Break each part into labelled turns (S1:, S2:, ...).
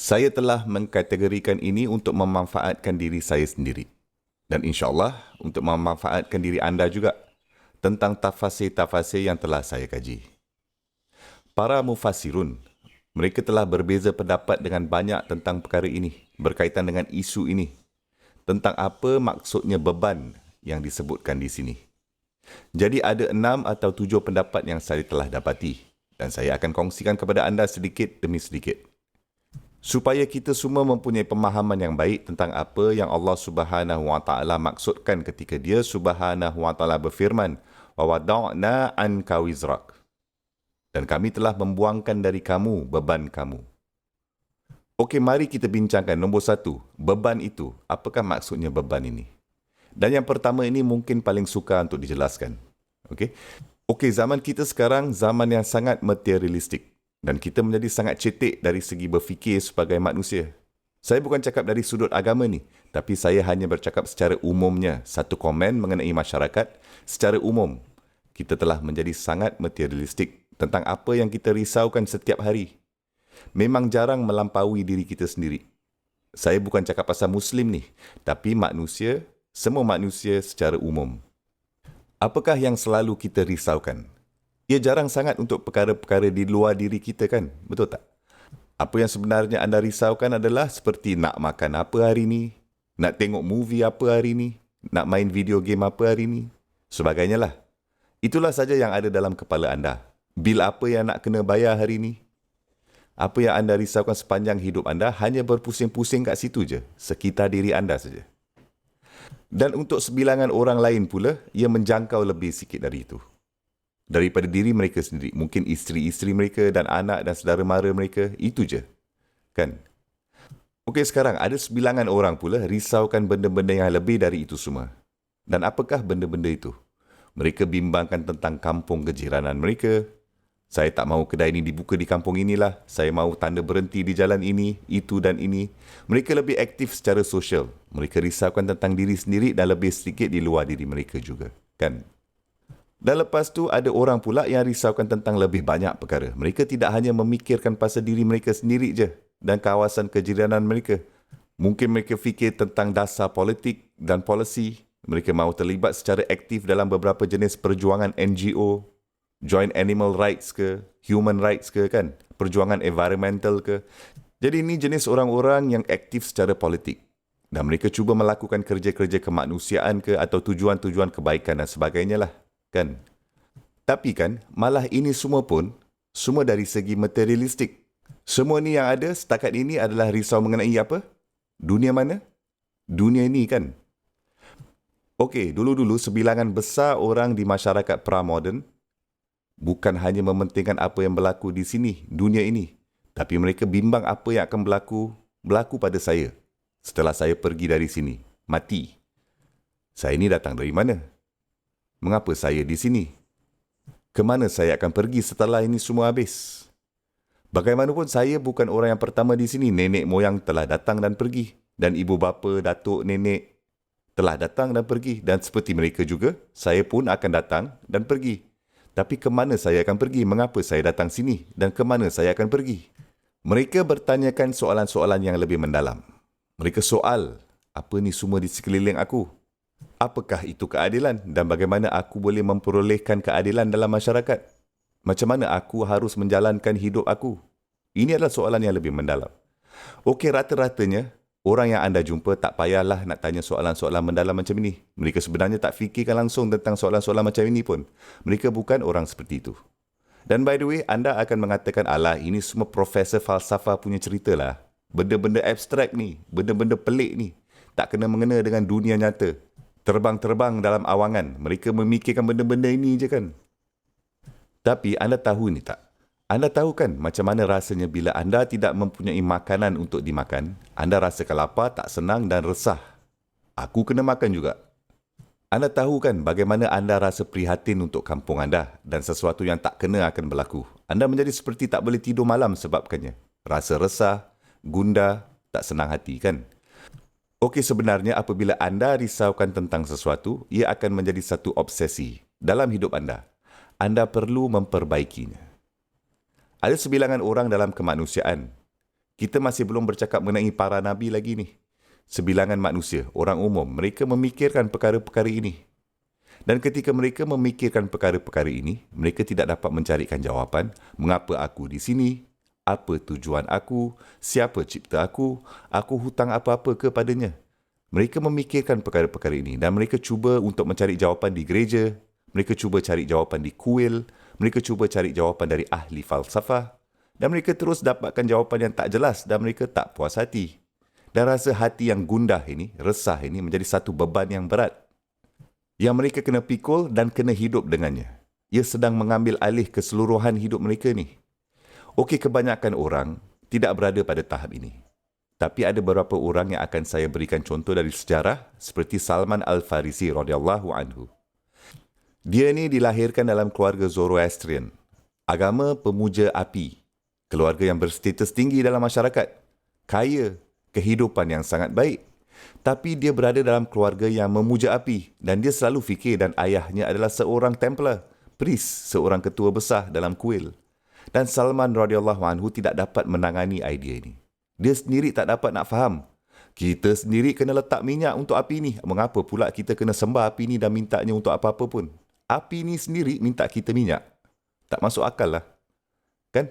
S1: Saya telah mengkategorikan ini untuk memanfaatkan diri saya sendiri. Dan insyaAllah untuk memanfaatkan diri anda juga tentang tafasir-tafasir yang telah saya kaji. Para mufassirun, mereka telah berbeza pendapat dengan banyak tentang perkara ini, berkaitan dengan isu ini, tentang apa maksudnya beban yang disebutkan di sini. Jadi ada 6 atau 7 pendapat yang saya telah dapati dan saya akan kongsikan kepada anda sedikit demi sedikit. Supaya kita semua mempunyai pemahaman yang baik tentang apa yang Allah Subhanahu Wa Taala maksudkan ketika Dia Subhanahu Wa Taala berfirman, "Wa wada'na anka wizrak." Dan kami telah membuangkan dari kamu beban kamu. Okey, mari kita bincangkan nombor 1, beban itu. Apakah maksudnya beban ini? Dan yang pertama ini mungkin paling sukar untuk dijelaskan. Okey, zaman kita sekarang zaman yang sangat materialistik. Dan kita menjadi sangat cetek dari segi berfikir sebagai manusia. Saya bukan cakap dari sudut agama ni, tapi saya hanya bercakap secara umumnya, satu komen mengenai masyarakat. Secara umum, kita telah menjadi sangat materialistik tentang apa yang kita risaukan setiap hari. Memang jarang melampaui diri kita sendiri. Saya bukan cakap pasal Muslim ni, tapi manusia, semua manusia secara umum. Apakah yang selalu kita risaukan? Ia jarang sangat untuk perkara-perkara di luar diri kita kan? Betul tak? Apa yang sebenarnya anda risaukan adalah seperti nak makan apa hari ni, nak tengok movie apa hari ni, nak main video game apa hari ni, sebagainya lah. Itulah saja yang ada dalam kepala anda. Bil apa yang nak kena bayar hari ni? Apa yang anda risaukan sepanjang hidup anda hanya berpusing-pusing kat situ je, sekitar diri anda saja. Dan untuk sebilangan orang lain pula, ia menjangkau lebih sikit dari itu. Daripada diri mereka sendiri. Mungkin isteri-isteri mereka dan anak dan saudara mara mereka. Itu je. Kan? Okey, sekarang ada sebilangan orang pula risaukan benda-benda yang lebih dari itu semua. Dan apakah benda-benda itu? Mereka bimbangkan tentang kampung kejiranan mereka. Saya tak mahu kedai ini dibuka di kampung inilah. Saya mahu tanda berhenti di jalan ini, itu dan ini. Mereka lebih aktif secara sosial. Mereka risaukan tentang diri sendiri dan lebih sedikit di luar diri mereka juga. Kan? Dan lepas tu ada orang pula yang risaukan tentang lebih banyak perkara. Mereka tidak hanya memikirkan pasal diri mereka sendiri je dan kawasan kejiranan mereka. Mungkin mereka fikir tentang dasar politik dan polisi. Mereka mahu terlibat secara aktif dalam beberapa jenis perjuangan NGO, Joint Animal Rights ke, Human Rights ke kan, perjuangan environmental ke. Jadi ini jenis orang-orang yang aktif secara politik. Dan mereka cuba melakukan kerja-kerja kemanusiaan ke atau tujuan-tujuan kebaikan dan sebagainya lah. Kan? Tapi kan, malah ini semua pun, semua dari segi materialistik. Semua ni yang ada setakat ini adalah risau mengenai apa? Dunia mana? Dunia ini kan? Okey, dulu-dulu sebilangan besar orang di masyarakat pramoden bukan hanya mementingkan apa yang berlaku di sini, dunia ini. Tapi mereka bimbang apa yang akan berlaku pada saya. Setelah saya pergi dari sini, mati. Saya ini datang dari mana? Mengapa saya di sini? Kemana saya akan pergi setelah ini semua habis? Bagaimanapun saya bukan orang yang pertama di sini. Nenek moyang telah datang dan pergi. Dan ibu bapa, datuk, nenek telah datang dan pergi. Dan seperti mereka juga, saya pun akan datang dan pergi. Tapi kemana saya akan pergi? Mengapa saya datang sini? Dan kemana saya akan pergi? Mereka bertanyakan soalan-soalan yang lebih mendalam. Mereka soal, apa ni semua di sekeliling aku? Apakah itu keadilan dan bagaimana aku boleh memperolehkan keadilan dalam masyarakat? Macam mana aku harus menjalankan hidup aku? Ini adalah soalan yang lebih mendalam. Okey, rata-ratanya, orang yang anda jumpa tak payahlah nak tanya soalan-soalan mendalam macam ini. Mereka sebenarnya tak fikirkan langsung tentang soalan-soalan macam ini pun. Mereka bukan orang seperti itu. Dan by the way, anda akan mengatakan, alah, ini semua profesor falsafah punya cerita lah. Benda-benda abstrak ni, benda-benda pelik ni. Tak kena-mengena dengan dunia nyata. Terbang-terbang dalam awangan. Mereka memikirkan benda-benda ini je kan. Tapi anda tahu ni tak? Anda tahu kan macam mana rasanya bila anda tidak mempunyai makanan untuk dimakan? Anda rasakan lapar, tak senang dan resah. Aku kena makan juga. Anda tahu kan bagaimana anda rasa prihatin untuk kampung anda dan sesuatu yang tak kena akan berlaku. Anda menjadi seperti tak boleh tidur malam sebabkannya. Rasa resah, gundah, tak senang hati kan? Okey, sebenarnya apabila anda risaukan tentang sesuatu, ia akan menjadi satu obsesi dalam hidup anda. Anda perlu memperbaikinya. Ada sebilangan orang dalam kemanusiaan Kita masih belum bercakap mengenai para nabi lagi ni. Sebilangan manusia, orang umum, mereka memikirkan perkara-perkara ini. Dan ketika mereka memikirkan perkara-perkara ini, mereka tidak dapat mencarikan jawapan, mengapa aku di sini, apa tujuan aku, siapa cipta aku hutang apa-apa kepadanya. Mereka memikirkan perkara-perkara ini dan mereka cuba untuk mencari jawapan di gereja, mereka cuba cari jawapan di kuil, mereka cuba cari jawapan dari ahli falsafah dan mereka terus dapatkan jawapan yang tak jelas dan mereka tak puas hati. Dan rasa hati yang gundah ini, resah ini menjadi satu beban yang berat yang mereka kena pikul dan kena hidup dengannya. Ia sedang mengambil alih keseluruhan hidup mereka ni. Okey, kebanyakan orang tidak berada pada tahap ini. Tapi ada beberapa orang yang akan saya berikan contoh dari sejarah seperti Salman Al-Farisi radhiyallahu anhu. Dia ni dilahirkan dalam keluarga Zoroastrian, agama pemuja api, keluarga yang berstatus tinggi dalam masyarakat, kaya, kehidupan yang sangat baik. Tapi dia berada dalam keluarga yang memuja api dan dia selalu fikir dan ayahnya adalah seorang Templar, priest, seorang ketua besar dalam kuil. Dan Salman radhiyallahu anhu tidak dapat menangani idea ini. Dia sendiri tak dapat nak faham. Kita sendiri kena letak minyak untuk api ni. Mengapa pula kita kena sembah api ni dan mintanya untuk apa-apa pun? Api ni sendiri minta kita minyak. Tak masuk akal lah. Kan?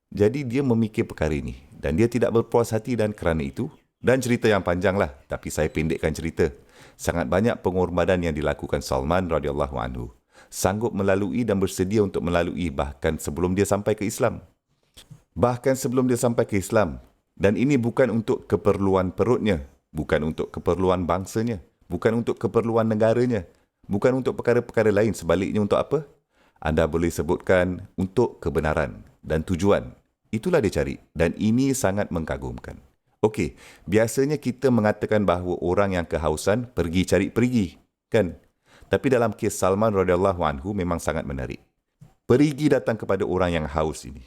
S1: Jadi dia memikir perkara ini. Dan dia tidak berpuas hati dan kerana itu. Dan cerita yang panjang lah. Tapi saya pendekkan cerita. Sangat banyak pengorbanan yang dilakukan Salman radhiyallahu anhu. Sanggup melalui dan bersedia untuk melalui bahkan sebelum dia sampai ke Islam. Bahkan sebelum dia sampai ke Islam. Dan ini bukan untuk keperluan perutnya. Bukan untuk keperluan bangsanya. Bukan untuk keperluan negaranya. Bukan untuk perkara-perkara lain. Sebaliknya untuk apa? Anda boleh sebutkan untuk kebenaran dan tujuan. Itulah dia cari. Dan ini sangat mengagumkan. Okey, biasanya kita mengatakan bahawa orang yang kehausan pergi cari perigi. Kan? Tapi dalam kes Salman radhiyallahu anhu memang sangat menarik. Perigi datang kepada orang yang haus ini.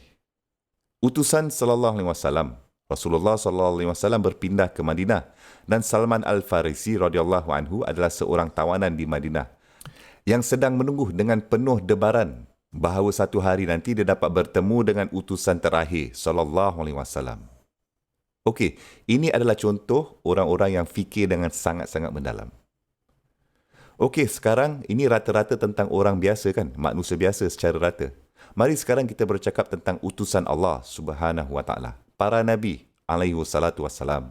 S1: Utusan sallallahu alaihi wasallam, Rasulullah sallallahu alaihi wasallam berpindah ke Madinah dan Salman Al-Farisi radhiyallahu anhu adalah seorang tawanan di Madinah yang sedang menunggu dengan penuh debaran bahawa satu hari nanti dia dapat bertemu dengan utusan terakhir sallallahu alaihi wasallam. Okey, ini adalah contoh orang-orang yang fikir dengan sangat-sangat mendalam. Okey, sekarang ini rata-rata tentang orang biasa kan, manusia biasa secara rata. Mari sekarang kita bercakap tentang utusan Allah Subhanahu wa taala, para nabi alaihi wassalatu wassalam.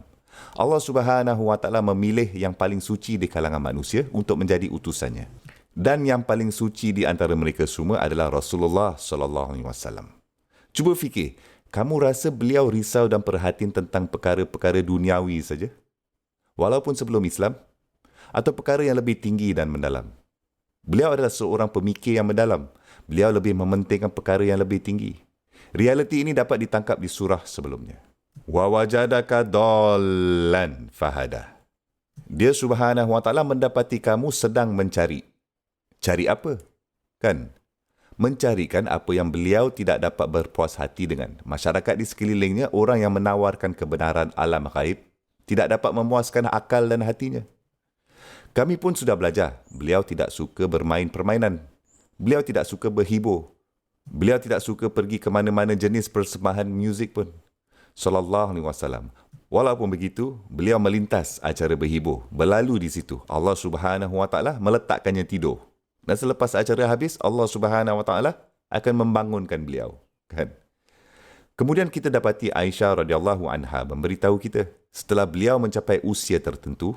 S1: Allah Subhanahu wa taala memilih yang paling suci di kalangan manusia untuk menjadi utusannya. Dan yang paling suci di antara mereka semua adalah Rasulullah sallallahu alaihi wasallam. Cuba fikir, kamu rasa beliau risau dan perhatian tentang perkara-perkara duniawi saja? Walaupun sebelum Islam? Atau perkara yang lebih tinggi dan mendalam? Beliau adalah seorang pemikir yang mendalam. Beliau lebih mementingkan perkara yang lebih tinggi. Realiti ini dapat ditangkap di surah sebelumnya. Wa wajadaka dallan fahada. Dia Subhanahu wa taala mendapati kamu sedang mencari. Cari apa? Kan? Mencarikan apa yang beliau tidak dapat berpuas hati dengan. Masyarakat di sekelilingnya, orang yang menawarkan kebenaran alam ghaib, tidak dapat memuaskan akal dan hatinya. Kami pun sudah belajar, beliau tidak suka bermain permainan. Beliau tidak suka berhibur. Beliau tidak suka pergi ke mana-mana jenis persembahan muzik pun. Sallallahu alaihi wasallam. Walaupun begitu, beliau melintas acara berhibur. Berlalu di situ. Allah Subhanahu wa taala meletakkannya tidur. Dan selepas acara habis, Allah Subhanahu wa taala akan membangunkan beliau. Kan? Kemudian kita dapati Aisyah radhiyallahu anha memberitahu kita, setelah beliau mencapai usia tertentu,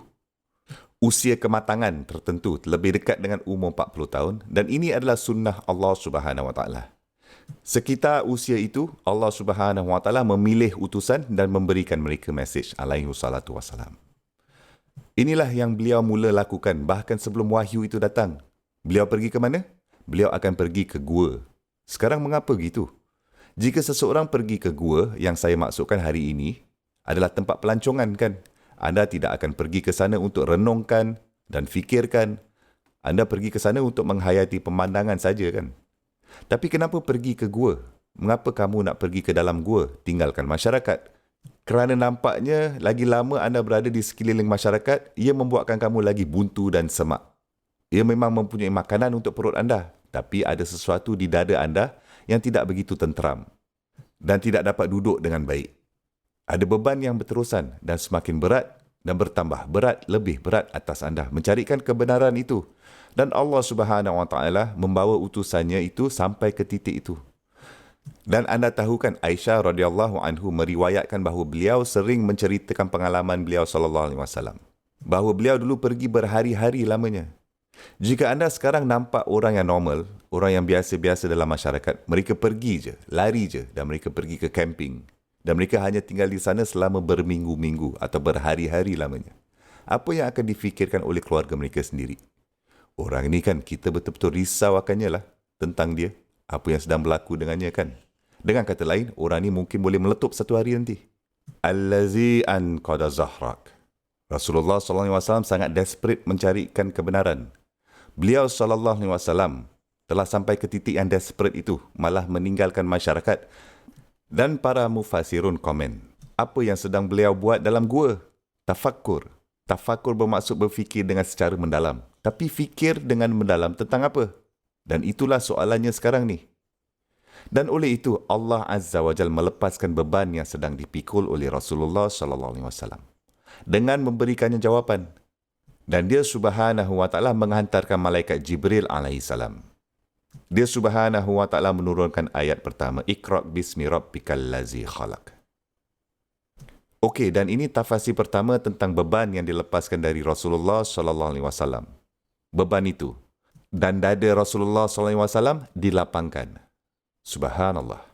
S1: usia kematangan tertentu, lebih dekat dengan umur 40 tahun, dan ini adalah sunnah Allah Subhanahu wa taala. Sekitar usia itu, Allah Subhanahu wa taala memilih utusan dan memberikan mereka mesej alaihi salatu wassalam. Inilah yang beliau mula lakukan bahkan sebelum wahyu itu datang. Beliau pergi ke mana? Beliau akan pergi ke gua. Sekarang mengapa gitu? Jika seseorang pergi ke gua, yang saya maksudkan hari ini adalah tempat pelancongan kan? Anda tidak akan pergi ke sana untuk renungkan dan fikirkan. Anda pergi ke sana untuk menghayati pemandangan saja kan? Tapi kenapa pergi ke gua? Mengapa kamu nak pergi ke dalam gua? Tinggalkan masyarakat. Kerana nampaknya lagi lama anda berada di sekeliling masyarakat, ia membuatkan kamu lagi buntu dan semak. Ia memang mempunyai makanan untuk perut anda, tapi ada sesuatu di dada anda yang tidak begitu tenteram dan tidak dapat duduk dengan baik. Ada beban yang berterusan dan semakin berat dan bertambah berat, lebih berat atas anda mencarikan kebenaran itu. Dan Allah Subhanahu Wa Taala membawa utusannya itu sampai ke titik itu. Dan anda tahu kan Aisyah radhiyallahu anhu meriwayatkan bahawa beliau sering menceritakan pengalaman beliau sallallahu alaihi wasallam. Bahawa beliau dulu pergi berhari-hari lamanya. Jika anda sekarang nampak orang yang normal, orang yang biasa-biasa dalam masyarakat, mereka pergi je, lari je dan mereka pergi ke camping. Dan mereka hanya tinggal di sana selama berminggu-minggu atau berhari-hari lamanya. Apa yang akan difikirkan oleh keluarga mereka sendiri? Orang ini kan kita betul-betul risau akannya lah tentang dia. Apa yang sedang berlaku dengannya kan? Dengan kata lain, orang ini mungkin boleh meletup satu hari nanti. Allazi anqada zahrak. Rasulullah SAW sangat desperate mencarikan kebenaran. Beliau SAW telah sampai ke titik yang desperate itu, malah meninggalkan masyarakat. Dan para mufassirun komen, apa yang sedang beliau buat dalam gua? Tafakkur. Tafakkur bermaksud berfikir dengan secara mendalam. Tapi fikir dengan mendalam tentang apa? Dan itulah soalannya sekarang ni. Dan oleh itu, Allah Azza wa Jal melepaskan beban yang sedang dipikul oleh Rasulullah SAW dengan memberikannya jawapan. Dan dia Subhanahu wa Ta'ala menghantarkan malaikat Jibril alaihissalam. Dia Subhanahu wa Ta'ala menurunkan ayat pertama, Iqra' bismi rabbikal ladzi khalaq. Okey, dan ini tafsir pertama tentang beban yang dilepaskan dari Rasulullah SAW. Beban itu. Dan dada Rasulullah SAW dilapangkan. Subhanallah.